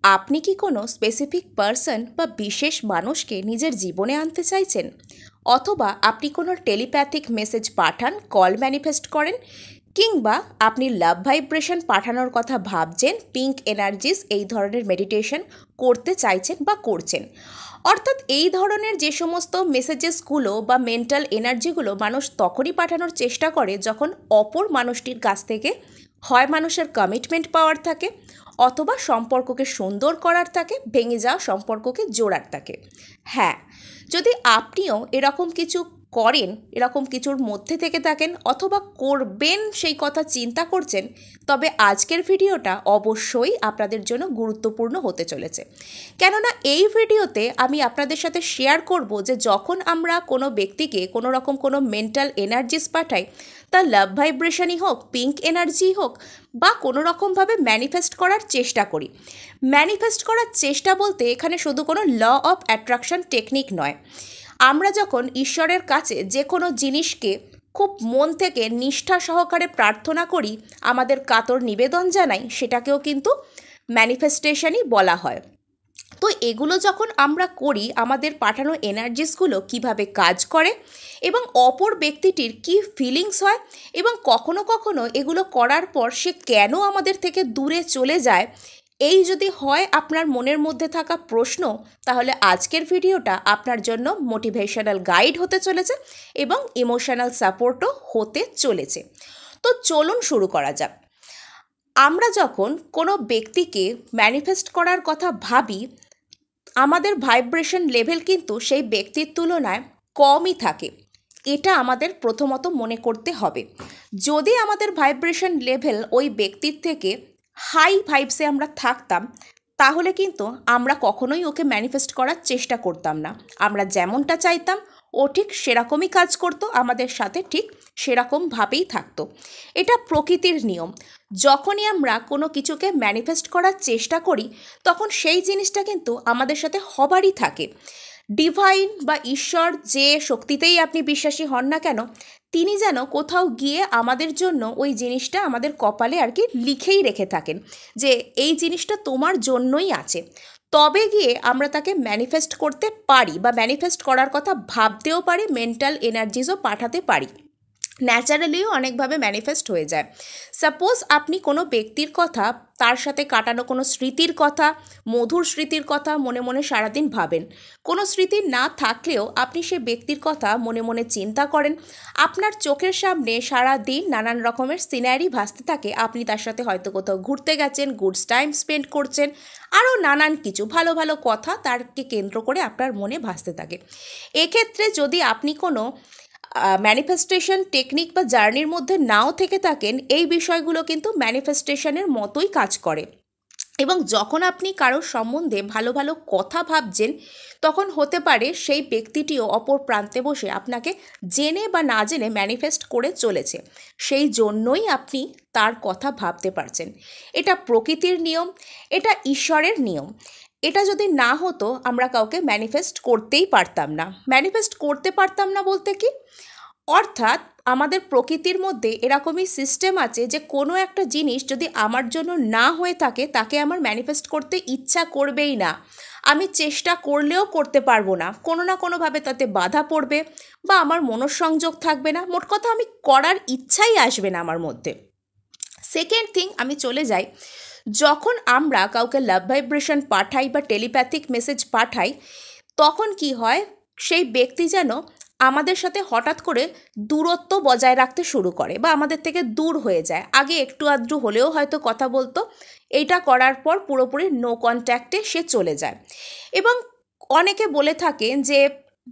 আপনি কি কোনো স্পেসিফিক পার্সন বা বিশেষ মানুষকে নিজের জীবনে আনতে চাইছেন? অথবা আপনি কোনো টেলিপ্যাথিক মেসেজ পাঠান, কল ম্যানিফেস্ট করেন, কিংবা আপনি লাভ ভাইব্রেশন পাঠানোর কথা ভাবছেন, পিঙ্ক এনার্জিস এই ধরনের মেডিটেশন করতে চাইছেন বা করছেন। অর্থাৎ এই ধরনের যে সমস্ত মেসেজেসগুলো বা মেন্টাল এনার্জিগুলো মানুষ তখনই পাঠানোর চেষ্টা করে যখন অপর মানুষটির কাছ থেকে হয় মানুষের কমিটমেন্ট পাওয়ার থাকে, অথবা সম্পর্ককে সুন্দর করার থাকে, ভেঙে যাওয়া সম্পর্ককে জোড়ার থাকে। হ্যাঁ, যদি আপনিও এরকম কিছু করেন, এরকম কিছুর মধ্যে থেকে থাকেন অথবা করবেন সেই কথা চিন্তা করছেন, তবে আজকের ভিডিওটা অবশ্যই আপনাদের জন্য গুরুত্বপূর্ণ হতে চলেছে। কেননা এই ভিডিওতে আমি আপনাদের সাথে শেয়ার করব যে যখন আমরা কোনো ব্যক্তিকে কোনো রকম কোনো মেন্টাল এনার্জিস পাঠাই, তা লাভ ভাইব্রেশনই হোক, পিঙ্ক এনার্জি হোক, বা কোনো রকমভাবে ম্যানিফেস্ট করার চেষ্টা করি। ম্যানিফেস্ট করার চেষ্টা বলতে এখানে শুধু কোনো ল অফ অ্যাট্রাকশন টেকনিক নয়। আমরা যখন ঈশ্বরের কাছে যে কোনো জিনিসকে খুব মন থেকে নিষ্ঠা সহকারে প্রার্থনা করি, আমাদের কাতর নিবেদন জানাই, সেটাকেও কিন্তু ম্যানিফেস্টেশনই বলা হয়। তো এগুলো যখন আমরা করি, আমাদের পাঠানো এনার্জিসগুলো কিভাবে কাজ করে এবং অপর ব্যক্তিটির কি ফিলিংস হয়, এবং কখনো কখনো এগুলো করার পর সে কেন আমাদের থেকে দূরে চলে যায়, এই যদি হয় আপনার মনের মধ্যে থাকা প্রশ্ন, তাহলে আজকের ভিডিওটা আপনার জন্য মোটিভেশনাল গাইড হতে চলেছে এবং ইমোশনাল সাপোর্টও হতে চলেছে। তো চলুন শুরু করা যাক। আমরা যখন কোনো ব্যক্তিকে ম্যানিফেস্ট করার কথা ভাবি, আমাদের ভাইব্রেশন লেভেল কিন্তু সেই ব্যক্তির তুলনায় কমই থাকে। এটা আমাদের প্রথমত মনে করতে হবে। যদি আমাদের ভাইব্রেশন লেভেল ওই ব্যক্তির থেকে হাই ভাইবসে আমরা থাকতাম, তাহলে কিন্তু আমরা কখনোই ওকে ম্যানিফেস্ট করার চেষ্টা করতাম না। আমরা যেমনটা চাইতাম ও ঠিক সেরকমই কাজ করতো, আমাদের সাথে ঠিক সেরকমভাবেই থাকতো। এটা প্রকৃতির নিয়ম। যখনই আমরা কোনো কিছুকে ম্যানিফেস্ট করার চেষ্টা করি, তখন সেই জিনিসটা কিন্তু আমাদের সাথে হবারই থাকে। ডিভাইন বা ঈশ্বর, যে শক্তিতেই আপনি বিশ্বাসী হন না কেন, তিনি যেন কোথাও গিয়ে আমাদের জন্য ওই জিনিসটা আমাদের কপালে আর কি লিখেই রেখে থাকেন যে এই জিনিসটা তোমার জন্যই আছে। তবে গিয়ে আমরা তাকে ম্যানিফেস্ট করতে পারি বা ম্যানিফেস্ট করার কথা ভাবতেও পারি, মেন্টাল এনার্জিসও পাঠাতে পারি। ন্যাচারালিও অনেকভাবে ম্যানিফেস্ট হয়ে যায়। সাপোজ আপনি কোনো ব্যক্তির কথা, তার সাথে কাটানো কোনো স্মৃতির কথা, মধুর স্মৃতির কথা মনে মনে সারাদিন ভাবেন। কোনো স্মৃতি না থাকলেও আপনি সে ব্যক্তির কথা মনে মনে চিন্তা করেন। আপনার চোখের সামনে সারাদিন নানান রকমের সিনারি ভাসতে থাকে। আপনি তার সাথে হয়তো কোথাও ঘুরতে গেছেন, গুডস টাইম স্পেন্ড করছেন, আরও নানান কিছু ভালো ভালো কথা তারকে কেন্দ্র করে আপনার মনে ভাসতে থাকে। এক্ষেত্রে যদি আপনি কোনো ম্যানিফেস্টেশন টেকনিক বা জার্নির মধ্যে নাও থেকে থাকেন, এই বিষয়গুলো কিন্তু ম্যানিফেস্টেশনের মতোই কাজ করে। এবং যখন আপনি কারোর সম্বন্ধে ভালো ভালো কথা ভাবছেন, তখন হতে পারে সেই ব্যক্তিটিও অপর প্রান্তে বসে আপনাকে জেনে বা না জেনে ম্যানিফেস্ট করে চলেছে। সেই জন্যই আপনি তার কথা ভাবতে পারছেন। এটা প্রকৃতির নিয়ম, এটা ঈশ্বরের নিয়ম। এটা যদি না হতো আমরা কাউকে ম্যানিফেস্ট করতেই পারতাম না। ম্যানিফেস্ট করতে পারতাম না বলতে কি, অর্থাৎ আমাদের প্রকৃতির মধ্যে এরকমই সিস্টেম আছে যে কোনো একটা জিনিস যদি আমার জন্য না হয়ে থাকে, তাকে আমার ম্যানিফেস্ট করতে ইচ্ছা করবেই না। আমি চেষ্টা করলেও করতে পারবো না, কোনো না কোনোভাবে তাতে বাধা পড়বে বা আমার মনঃসংযোগ থাকবে না। মোট কথা, আমি করার ইচ্ছাই আসবে না আমার মধ্যে। সেকেন্ড থিং, আমি চলে যাই, যখন আমরা কাউকে লাভ ভাইব্রেশন পাঠাই বা টেলিপ্যাথিক মেসেজ পাঠাই, তখন কি হয়, সেই ব্যক্তি যেন আমাদের সাথে হঠাৎ করে দূরত্ব বজায় রাখতে শুরু করে বা আমাদের থেকে দূর হয়ে যায়। আগে একটু আধটু হলেও হয়তো কথা বলতো, এইটা করার পর পুরোপুরি নো কন্ট্যাক্টে সে চলে যায়। এবং অনেকে বলে থাকেন যে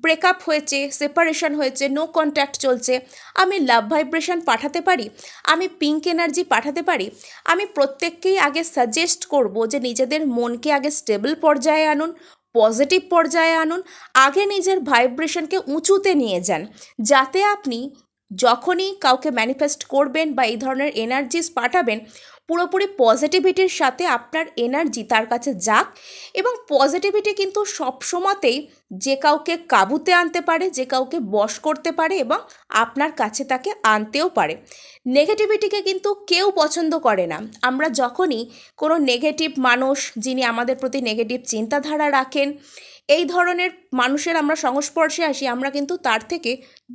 ব্রেকআপ হয়েছে, সেপারেশন হয়েছে, নো কন্ট্যাক্ট চলছে, আমি লাভ ভাইব্রেশন পাঠাতে পারি, আমি পিঙ্ক এনার্জি পাঠাতে পারি। আমি প্রত্যেককেই আগে সাজেস্ট করব যে নিজেদের মনকে আগে স্টেবল পর্যায়ে আনুন, পজিটিভ পর্যায়ে আনুন, আগে নিজের ভাইব্রেশনকে উঁচুতে নিয়ে যান, যাতে আপনি যখনই কাউকে ম্যানিফেস্ট করবেন বা এই ধরনের এনার্জিস পাঠাবেন, পুরোপুরি পজিটিভিটির সাথে আপনার এনার্জি তার কাছে যাক। এবং পজিটিভিটি কিন্তু সবসময়তেই যে কাউকে কাবুতে আনতে পারে, যে কাউকে বশ করতে পারে এবং আপনার কাছে তাকে আনতেও পারে। নেগেটিভিটিকে কিন্তু কেউ পছন্দ করে না। আমরা যখনই কোনো নেগেটিভ মানুষ, যিনি আমাদের প্রতি নেগেটিভ চিন্তাধারা রাখেন, এই ধরনের মানুষের আমরা সংস্পর্শে আসি, আমরা কিন্তু তার থেকে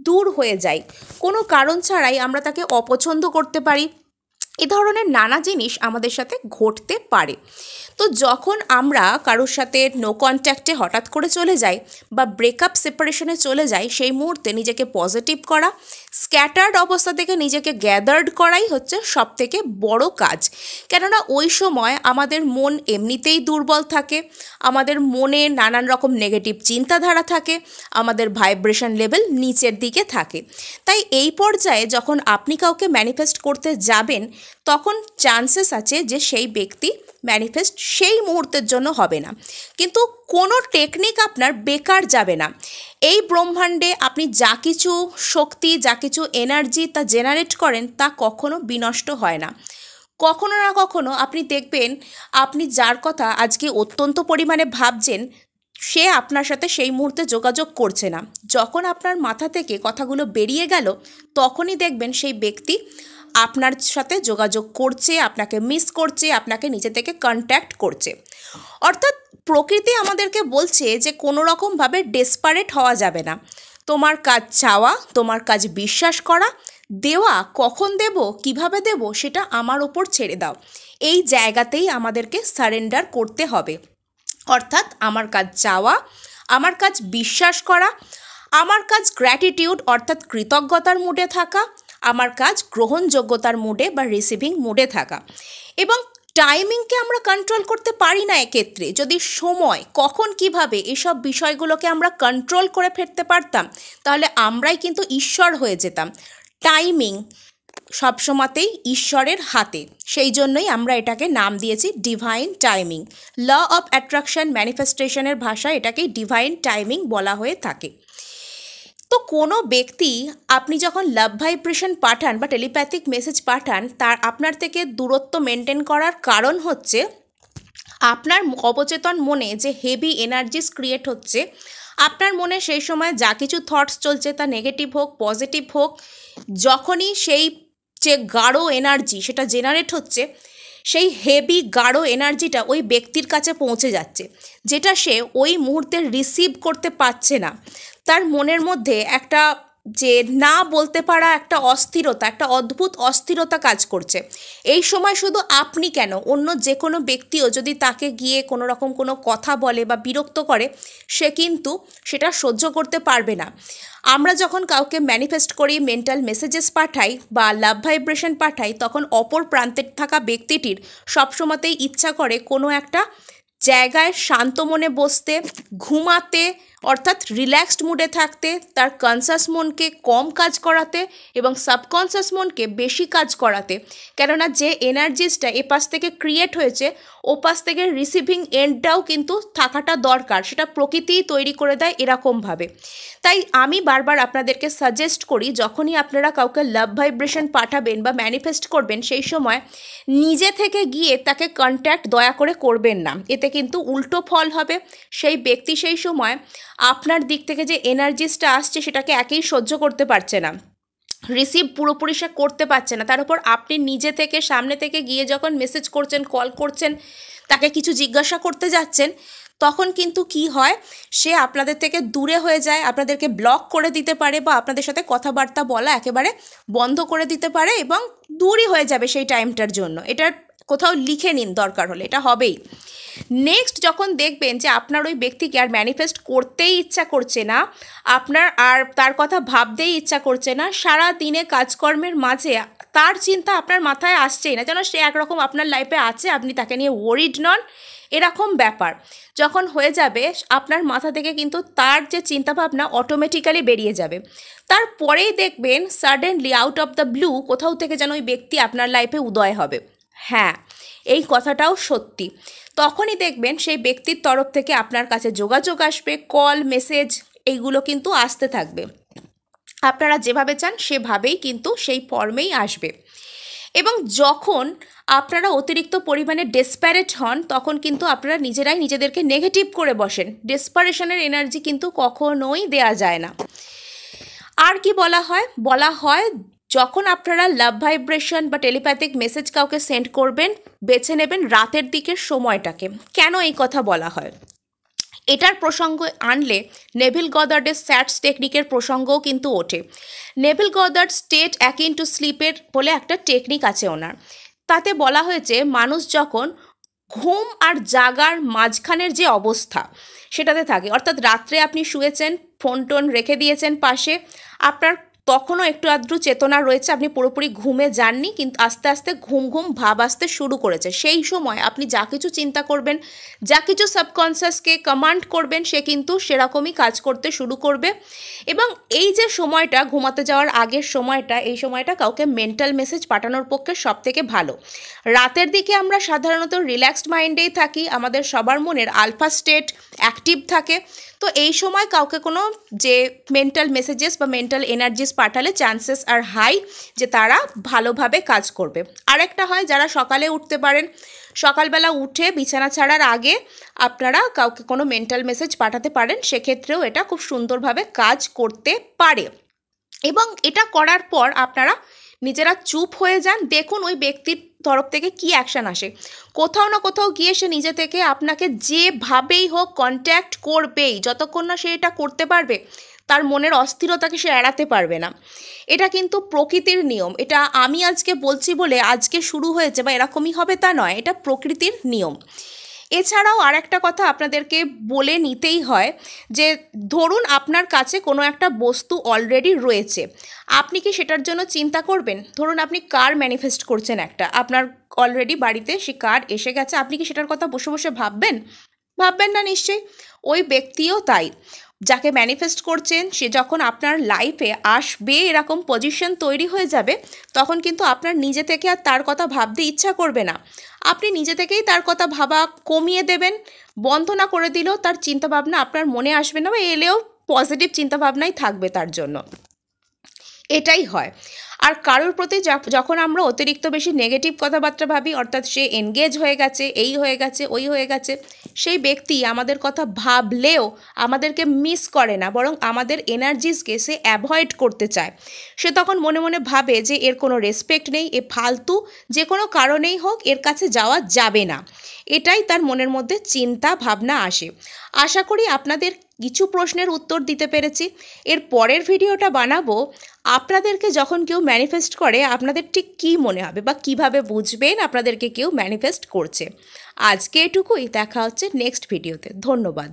দূর হয়ে যাই। কোনো কারণ ছাড়াই আমরা তাকে অপছন্দ করতে পারি। এ ধরনের নানা জিনিস আমাদের সাথে ঘটতে পারে। তো যখন আমরা কারোর সাথে নো কন্ট্যাক্টে হঠাৎ করে চলে যাই বা ব্রেকআপ সেপারেশনে চলে যাই, সেই মুহূর্তে নিজেকে পজিটিভ করা, স্ক্যাটার্ড অবস্থা থেকে নিজেকে গ্যাদার্ড করাই হচ্ছে সবথেকে বড় কাজ। কেননা ওই সময় আমাদের মন এমনিতেই দুর্বল থাকে, আমাদের মনে নানান রকম নেগেটিভ চিন্তাধারা থাকে, আমাদের ভাইব্রেশন লেভেল নিচের দিকে থাকে। তাই এই পর্যায়ে যখন আপনি কাউকে ম্যানিফেস্ট করতে যাবেন, তখন চান্সেস আছে যে সেই ব্যক্তি ম্যানিফেস্ট সেই মুহূর্তের জন্য হবে না। কিন্তু কোনো টেকনিক আপনার বেকার যাবে না। এই ব্রহ্মাণ্ডে আপনি যা কিছু শক্তি, যা কিছু এনার্জি তা জেনারেট করেন, তা কখনো বিনষ্ট হয় না। কখনো না কখনো আপনি দেখবেন, আপনি যার কথা আজকে অত্যন্ত পরিমাণে ভাবছেন, সে আপনার সাথে সেই মুহূর্তে যোগাযোগ করছে না। যখন আপনার মাথা থেকে কথাগুলো বেরিয়ে গেল, তখনই দেখবেন সেই ব্যক্তি আপনার সাথে যোগাযোগ করছে, আপনাকে মিস করছে, আপনাকে নিজে থেকে কন্ট্যাক্ট করছে। অর্থাৎ প্রকৃতি আমাদেরকে বলছে যে কোনো রকমভাবে ডেসপারেট হওয়া যাবে না। তোমার কাজ চাওয়া, তোমার কাজ বিশ্বাস করা, দেওয়া কখন দেব, কিভাবে দেব, সেটা আমার ওপর ছেড়ে দাও। এই জায়গাতেই আমাদেরকে সারেন্ডার করতে হবে। অর্থাৎ আমার কাজ চাওয়া, আমার কাজ বিশ্বাস করা, আমার কাজ গ্র্যাটিটিউড অর্থাৎ কৃতজ্ঞতার মুডে থাকা, আমার কাজ গ্রহণযোগ্যতার মুডে বা রিসিভিং মুডে থাকা। এবং টাইমিংকে আমরা কন্ট্রোল করতে পারি না এক্ষেত্রে। যদি সময়, কখন, কিভাবে এসব বিষয়গুলোকে আমরা কন্ট্রোল করে ফেলতে পারতাম, তাহলে আমরাই কিন্তু ঈশ্বর হয়ে যেতাম। টাইমিং সবসময়তেই ঈশ্বরের হাতে। সেই জন্যই আমরা এটাকে নাম দিয়েছি divine timing. Law of attraction ম্যানিফেস্টেশনের ভাষায় এটাকেই ডিভাইন টাইমিং বলা হয়ে থাকে। তো কোনো ব্যক্তি, আপনি যখন লাভ ভাইব্রেশন পাঠান বা টেলিপ্যাথিক মেসেজ পাঠান, তার আপনার থেকে দূরত্ব মেনটেন করার কারণ হচ্ছে আপনার অবচেতন মনে যে হেভি এনার্জিস ক্রিয়েট হচ্ছে, আপনার মনে সেই সময় যা কিছু থটস চলছে, তা নেগেটিভ হোক পজিটিভ হোক, যখনই সেই যে গাঢ় এনার্জি সেটা জেনারেট হচ্ছে, সেই হেভি গাঢ় এনার্জিটা ওই ব্যক্তির কাছে পৌঁছে যাচ্ছে, যেটা সে ওই মুহূর্তে রিসিভ করতে পারছে না। তার মনের মধ্যে একটা যে না বলতে পারা একটা অস্থিরতা, একটা অদ্ভুত অস্থিরতা কাজ করছে। এই সময় শুধু আপনি কেন, অন্য যে কোনো ব্যক্তিও যদি তাকে গিয়ে কোনো রকম কোনো কথা বলে বা বিরক্ত করে, সে কিন্তু সেটা সহ্য করতে পারবে না। আমরা যখন কাউকে ম্যানিফেস্ট করি, মেন্টাল মেসেজেস পাঠাই বা লাভ ভাইব্রেশন পাঠাই, তখন অপর প্রান্তে থাকা ব্যক্তিটির সবসময়তেই ইচ্ছা করে কোনো একটা জায়গায় শান্ত মনে বসতে, ঘুমাতে, অর্থাৎ রিল্যাক্সড মুডে থাকতে, তার কনসাস মনকে কম কাজ করাতে এবং সাবকনসাস মনকে বেশি কাজ করাতে। কেননা যে এনার্জিসটা এপাশ থেকে ক্রিয়েট হয়েছে, ওপাশ থেকে রিসিভিং এন্ডটাও কিন্তু থাকাটা দরকার। সেটা প্রকৃতিই তৈরি করে দেয় এরকমভাবে। তাই আমি বারবার আপনাদেরকে সাজেস্ট করি, যখনই আপনারা কাউকে লাভ ভাইব্রেশন পাঠাবেন বা ম্যানিফেস্ট করবেন, সেই সময় নিজে থেকে গিয়ে তাকে কন্ট্যাক্ট দয়া করে করবেন না। এতে কিন্তু উল্টো ফল হবে। সেই ব্যক্তি সেই সময় আপনার দিক থেকে যে এনার্জিসটা আসছে, সেটাকে একেই সহ্য করতে পারছে না, রিসিভ পুরোপুরি সে করতে পারছে না। তার উপর আপনি নিজে থেকে সামনে থেকে গিয়ে যখন মেসেজ করছেন, কল করছেন, তাকে কিছু জিজ্ঞাসা করতে যাচ্ছেন, তখন কিন্তু কি হয়, সে আপনাদের থেকে দূরে হয়ে যায়, আপনাদেরকে ব্লক করে দিতে পারে বা আপনাদের সাথে কথাবার্তা বলা একেবারে বন্ধ করে দিতে পারে এবং দূরই হয়ে যাবে সেই টাইমটার জন্য। এটার কোথাও লিখে নিন, দরকার হলে, এটা হবেই। নেক্সট যখন দেখবেন যে আপনার ওই ব্যক্তিকে আর ম্যানিফেস্ট করতেই ইচ্ছা করছে না, আপনার আর তার কথা ভাবতেই ইচ্ছা করছে না, সারা দিনে কাজকর্মের মাঝে তার চিন্তা আপনার মাথায় আসছেই না, যেন সে একরকম আপনার লাইফে আছে, আপনি তাকে নিয়ে ওয়ারিড নন, এরকম ব্যাপার যখন হয়ে যাবে, আপনার মাথা থেকে কিন্তু তার যে চিন্তাভাবনা অটোমেটিক্যালি বেরিয়ে যাবে। তারপরেই দেখবেন suddenly out of the blue কোথাও থেকে যেন ওই ব্যক্তি আপনার লাইফে উদয় হবে। হ্যাঁ, এই কথাটাও সত্যি। তখনই দেখবেন সেই ব্যক্তির তরফ থেকে আপনার কাছে যোগাযোগ আসবে, কল, মেসেজ, এইগুলো কিন্তু আসতে থাকবে। আপনারা যেভাবে চান সেভাবেই কিন্তু সেই ফর্মেই আসবে। এবং যখন আপনারা অতিরিক্ত পরিমাণে ডেসপারেট হন, তখন কিন্তু আপনারা নিজেরাই নিজেদেরকে নেগেটিভ করে বসেন। ডেসপারেশনের এনার্জি কিন্তু কখনোই দেয়া যায় না। আর কি বলা হয় যখন আপনারা লাভ ভাইব্রেশন বা টেলিপ্যাথিক মেসেজ কাউকে সেন্ড করবেন, বেছে নেবেন রাতের দিকের সময়টাকে। কেন এই কথা বলা হয়? এটার প্রসঙ্গ আনলে নেভিল গদার্ডের স্যাটস টেকনিকের প্রসঙ্গও কিন্তু ওঠে। নেভিল গদার্ড স্টেট অ্যাকিন টু স্লিপের বলে একটা টেকনিক আছে ওনার। তাতে বলা হয়েছে মানুষ যখন ঘুম আর জাগার মাঝখানের যে অবস্থা সেটাতে থাকে, অর্থাৎ রাত্রে আপনি শুয়েছেন, ফোন টোন রেখে দিয়েছেন পাশে, আপনার তখনও একটু আধটু চেতনা রয়েছে, আপনি পুরোপুরি ঘুমে যাননি, কিন্তু আস্তে আস্তে ঘুম ঘুম ভাব আসতে শুরু করেছে। সেই সময় আপনি যা কিছু চিন্তা করবেন, যা কিছু সাবকনসিয়াসকে কমান্ড করবেন, সে কিন্তু সেরকমই কাজ করতে শুরু করবে। এবং এই যে সময়টা, ঘুমাতে যাওয়ার আগের সময়টা, এই সময়টা কাউকে মেন্টাল মেসেজ পাঠানোর পক্ষে সবথেকে ভালো। রাতের দিকে আমরা সাধারণত রিল্যাক্সড মাইন্ডেই থাকি, আমাদের সবার মনের আলফা স্টেট অ্যাক্টিভ থাকে। তো এই সময় কাউকে কোনো যে মেন্টাল মেসেজেস বা মেন্টাল এনার্জিস পাঠালে চান্সেস আর হাই যে তারা ভালোভাবে কাজ করবে। আরেকটা হয় যারা সকালে উঠতে পারেন, সকালবেলা উঠে বিছানা ছাড়ার আগে আপনারা কাউকে কোনো মেন্টাল মেসেজ পাঠাতে পারেন, সেক্ষেত্রেও এটা খুব সুন্দরভাবে কাজ করতে পারে। এবং এটা করার পর আপনারা নিজেরা চুপ হয়ে যান, দেখুন ওই ব্যক্তির তরফ থেকে কি অ্যাকশান আসে। কোথাও না কোথাও গিয়ে সে নিজে থেকে আপনাকে যেভাবেই হোক কন্ট্যাক্ট করবেই, যতক্ষণ না সে এটা করতে পারবে তার মনের অস্থিরতাকে সে এড়াতে পারবে না। এটা কিন্তু প্রকৃতির নিয়ম। এটা আমি আজকে বলছি বলে আজকে শুরু হয়েছে বা এরকমই হবে তা নয়, এটা প্রকৃতির নিয়ম। এছাড়াও আরেকটা কথা আপনাদেরকে বলে নিতেই হয় যে ধরুন আপনার কাছে কোনো একটা বস্তু অলরেডি রয়েছে, আপনি কি সেটার জন্য চিন্তা করবেন? ধরুন আপনি কার ম্যানিফেস্ট করছেন একটা, আপনার অলরেডি বাড়িতে সে কার এসে গেছে, আপনি কি সেটার কথা বসে বসে ভাববেন? ভাববেন না নিশ্চয়ই। ওই ব্যক্তিও তাই, যাকে ম্যানিফেস্ট করছেন সে যখন আপনার লাইফে আসবে, এরকম পজিশন তৈরি হয়ে যাবে, তখন কিন্তু আপনার নিজে থেকে আর তার কথা ভাবতে ইচ্ছা করবে না। আপনি নিজে থেকেই তার কথা ভাবা কমিয়ে দেবেন, বন্ধ না করে দিলেও তার চিন্তাভাবনা আপনার মনে আসবে না, বা এলেও পজিটিভ চিন্তাভাবনাই থাকবে তার জন্য। এটাই হয়। আর কারোর প্রতি যখন আমরা অতিরিক্ত বেশি নেগেটিভ কথাবার্তা ভাবি, অর্থাৎ সে এনগেজ হয়ে গেছে, এই হয়ে গেছে, ওই হয়ে গেছে, সেই ব্যক্তি আমাদের কথা ভাবলেও আমাদেরকে মিস করে না, বরং আমাদের এনার্জিসকে সে অ্যাভয়েড করতে চায়। সে তখন মনে মনে ভাবে যে এর কোনো রেসপেক্ট নেই, এ ফালতু, যে কোনো কারণেই হোক এর কাছে যাওয়া যাবে না। এটাই তার মনের মধ্যে চিন্তা ভাবনা আসে। আশা করি আপনাদের কিছু প্রশ্নের উত্তর দিতে পেরেছি। এর পরের ভিডিওটা বানাবো আপনাদেরকে যখন কেউ ম্যানিফেস্ট করে আপনাদের ঠিক কী মনে হবে বা কিভাবে বুঝবেন আপনাদেরকে কেউ ম্যানিফেস্ট করছে। আজকে এটুকুই, দেখা হচ্ছে নেক্সট ভিডিওতে। ধন্যবাদ।